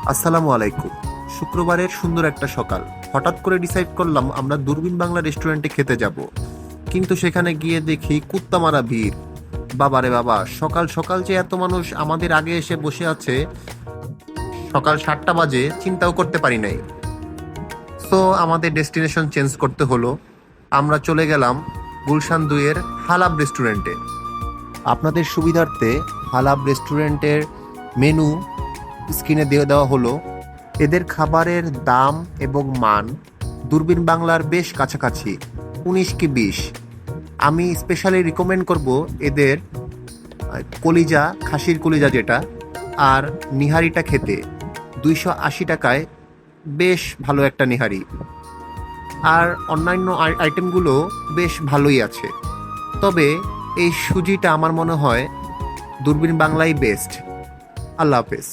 আসসালামু আলাইকুম। শুক্রবারের সুন্দর একটা সকাল। হঠাৎ করে ডিসাইড করলাম আমরা দূরবীন বাংলা রেস্টুরেন্টে খেতে যাব। কিন্তু সেখানে গিয়ে দেখি কুত্তা মারা ভিড়। বাবারে বাবা, সকাল সকাল যে এত মানুষ আমাদের আগে এসে বসে আছে, সকাল 7টা বাজে চিন্তাও করতে পারি নাই। সো আমাদের ডেস্টিনেশন চেঞ্জ করতে হলো। আমরা চলে গেলাম গুলশান 2-এর হালাব রেস্টুরেন্টে। আপনাদের সুবিধার্থে হালাব রেস্টুরেন্টের মেনু স্ক্রিনে দিয়ে দেওয়া হলো। এদের খাবারের দাম এবং মান দূরবীন বাংলার বেশ কাছাকাছি, 19 কি 20। আমি স্পেশালি রিকমেন্ড করব এদের কলিজা, খাসির কলিজা যেটা, আর নিহারিটা খেতে। 280 টাকায় বেশ ভালো একটা নিহারি। আর অন্যান্য আইটেমগুলো বেশ ভালোই আছে। তবে এই সুজিটা আমার মনে হয় দূরবীন বাংলাই বেস্ট। আল্লাহ হাফেজ।